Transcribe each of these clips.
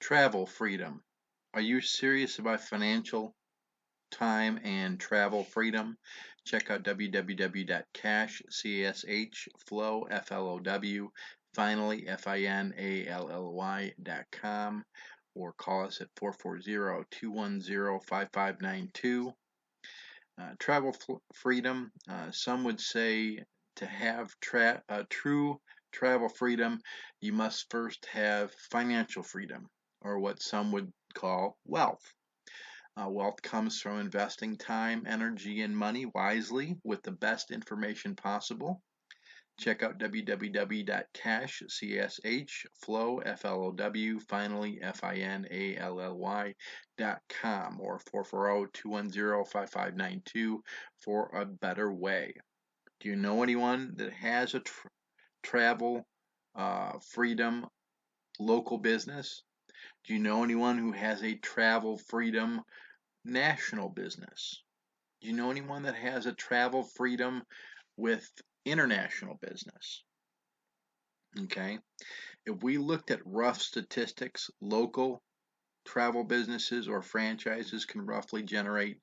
Travel freedom. Are you serious about financial, time, and travel freedom? Check out www.cashflow, F-L-O-W, finally, F-I-N-A-L-L-Y.com, or call us at 440-210-5592. Travel freedom, some would say to have true travel freedom, you must first have financial freedom, or what some would call wealth. Wealth comes from investing time, energy, and money wisely with the best information possible. Check out www.cashflow, F-L-O-W, finally, F-I-N-A-L-L-Y.com, or 440-210-5592 for a better way. Do you know anyone that has a travel freedom local business? Do you know anyone who has a travel freedom national business? Do you know anyone that has a travel freedom with international business? Okay. If we looked at rough statistics, local travel businesses or franchises can roughly generate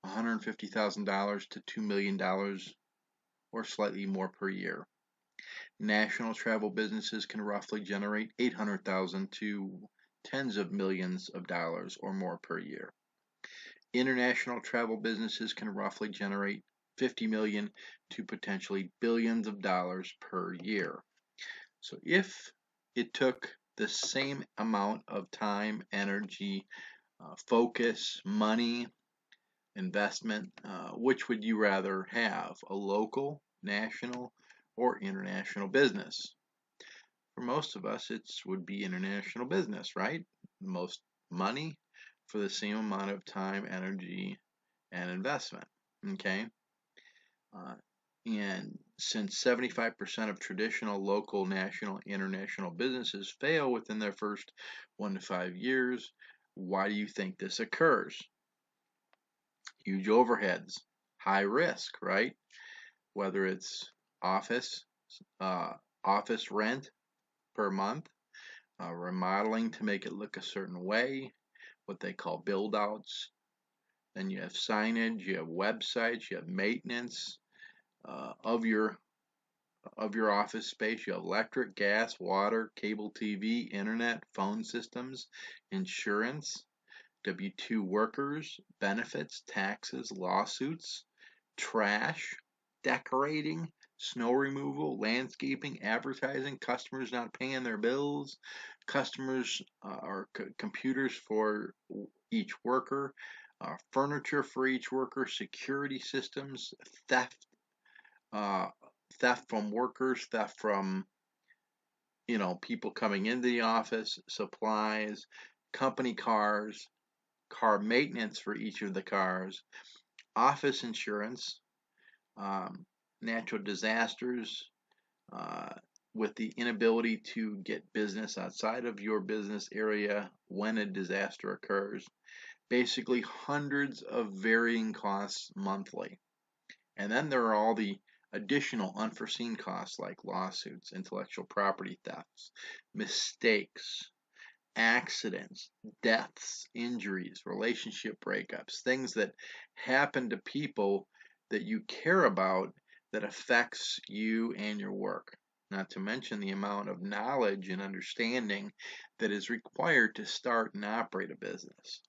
$150,000 to $2 million or slightly more per year. National travel businesses can roughly generate 800,000 to tens of millions of dollars or more per year. International travel businesses can roughly generate 50 million to potentially billions of dollars per year. So if it took the same amount of time, energy, focus, money, investment, which would you rather have? A local, national, or international business? For most of us, it would be international business, right? Most money for the same amount of time, energy, and investment. Okay? Uh, and since 75% of traditional local, national, international businesses fail within their first 1 to 5 years, why do you think this occurs? Huge overheads, high risk, right? Whether it's office, uh, office rent per month, remodeling to make it look a certain way, what they call build outs. Then you have signage, you have websites, you have maintenance of your office space. You have electric, gas, water, cable TV, internet, phone systems, insurance, W-2 workers, benefits, taxes, lawsuits, trash, decorating, snow removal, landscaping, advertising, customers not paying their bills, customers or computers for each worker, furniture for each worker, security systems, theft, uh, theft from workers, theft from people coming into the office, supplies, company cars, car maintenance for each of the cars, office insurance, natural disasters, uh, with the inability to get business outside of your business area when a disaster occurs. Basically, hundreds of varying costs monthly. And then there are all the additional unforeseen costs like lawsuits, intellectual property thefts, mistakes, accidents, deaths, injuries, relationship breakups, things that happen to people that you care about that affects you and your work. Not to mention the amount of knowledge and understanding that is required to start and operate a business.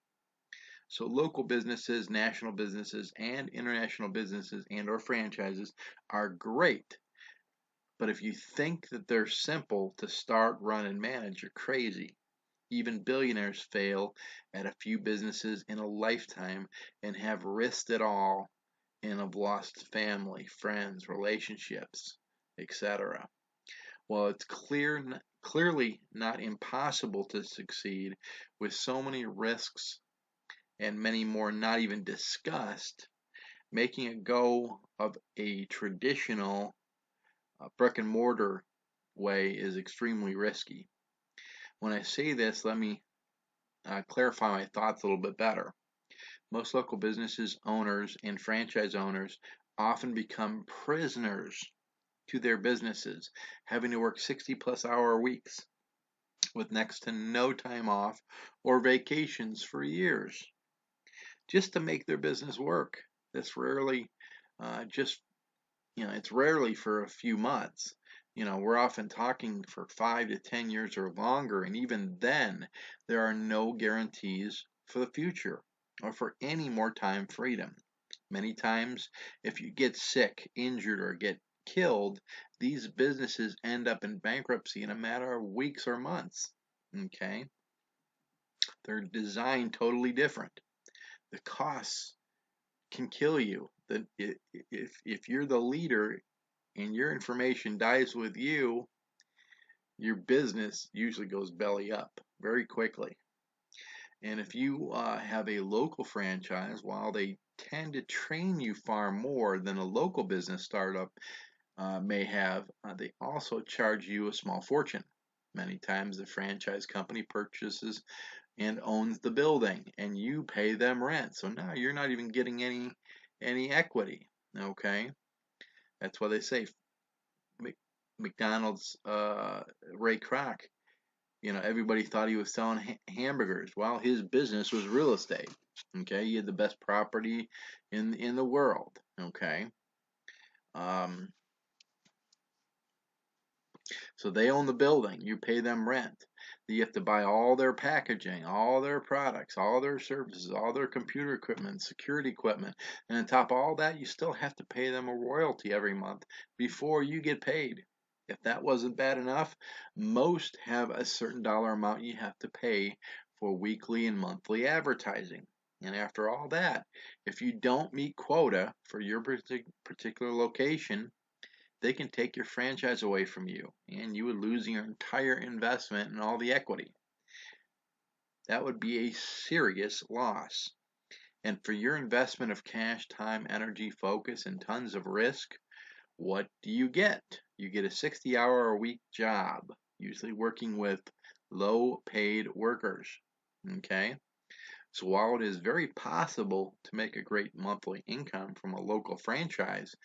So local businesses, national businesses, and international businesses and or franchises are great. But if you think that they're simple to start, run, and manage, you're crazy. Even billionaires fail at a few businesses in a lifetime and have risked it all and have lost family, friends, relationships, etc. Well, it's clearly not impossible to succeed with so many risks and many more not even discussed. Making a go of a traditional brick and mortar way is extremely risky. When I say this, let me clarify my thoughts a little bit better. Most local businesses owners and franchise owners often become prisoners to their businesses, having to work 60 plus hour weeks. with next to no time off or vacations for years just to make their business work. That's rarely just, it's rarely for a few months. We're often talking for 5 to 10 years or longer, and even then, there are no guarantees for the future or for any more time freedom. Many times, if you get sick, injured, or get killed, these businesses end up in bankruptcy in a matter of weeks or months. Okay? They're designed totally different. The costs can kill you. If you're the leader and your information dies with you, your business usually goes belly up very quickly. And if you have a local franchise, while they tend to train you far more than a local business startup may have, they also charge you a small fortune. Many times the franchise company purchases and owns the building, and you pay them rent. So now you're not even getting any equity. Okay, that's why they say McDonald's Ray Kroc. Everybody thought he was selling hamburgers. Well, his business was real estate. Okay, he had the best property in the world. Okay, um, so they own the building. You pay them rent. You have to buy all their packaging, all their products, all their services, all their computer equipment, security equipment. And on top of all that, you still have to pay them a royalty every month before you get paid. If that wasn't bad enough, most have a certain dollar amount you have to pay for weekly and monthly advertising. And after all that, if you don't meet quota for your particular location, they can take your franchise away from you and you would lose your entire investment and all the equity. That would be a serious loss. And for your investment of cash, time, energy, focus, and tons of risk, what do you get? You get a 60-hour-a-week job, usually working with low paid workers. Okay? So while it is very possible to make a great monthly income from a local franchise,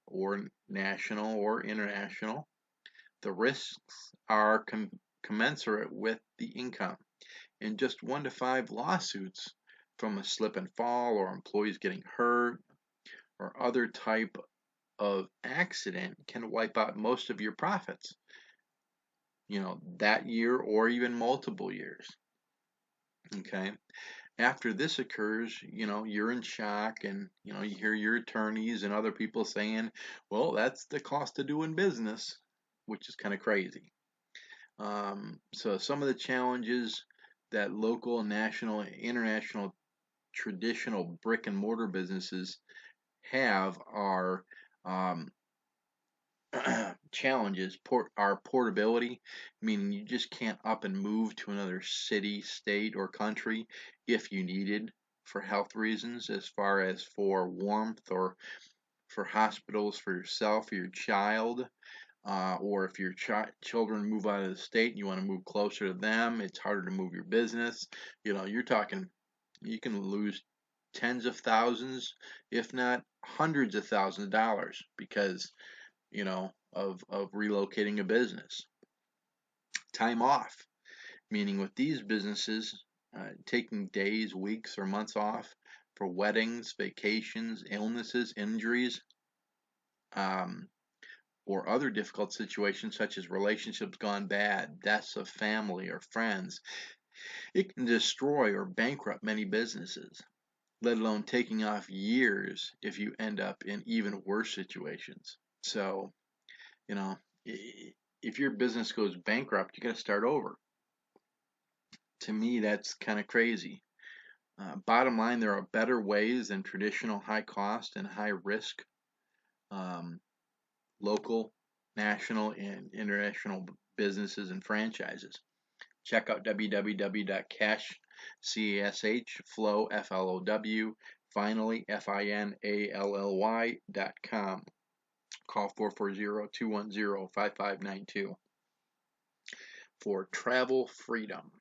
or national or international, the risks are commensurate with the income. And just 1 to 5 lawsuits from a slip and fall, or employees getting hurt, or other type of accident can wipe out most of your profits, that year or even multiple years. Okay. After this occurs, you're in shock, and you hear your attorneys and other people saying, well, that's the cost of doing business, which is kind of crazy. So some of the challenges that local, national, international, traditional brick and mortar businesses have are challenges are portability, meaning you just can't up and move to another city, state, or country if you needed for health reasons, as far as for warmth or for hospitals for yourself or your child, or if your children move out of the state and you want to move closer to them, it's harder to move your business. You're talking, you can lose tens of thousands, if not hundreds of thousands of dollars because of relocating a business. Time off, meaning with these businesses, taking days, weeks, or months off for weddings, vacations, illnesses, injuries, or other difficult situations such as relationships gone bad, deaths of family or friends. It can destroy or bankrupt many businesses, let alone taking off years if you end up in even worse situations. So, you know, if your business goes bankrupt, you got to start over. To me, that's kind of crazy. Bottom line, there are better ways than traditional high cost and high risk local, national, and international businesses and franchises. Check out www.cashflow, F-L-O-W, finally, FINALLY.com. Call 440-210-5592 for travel freedom.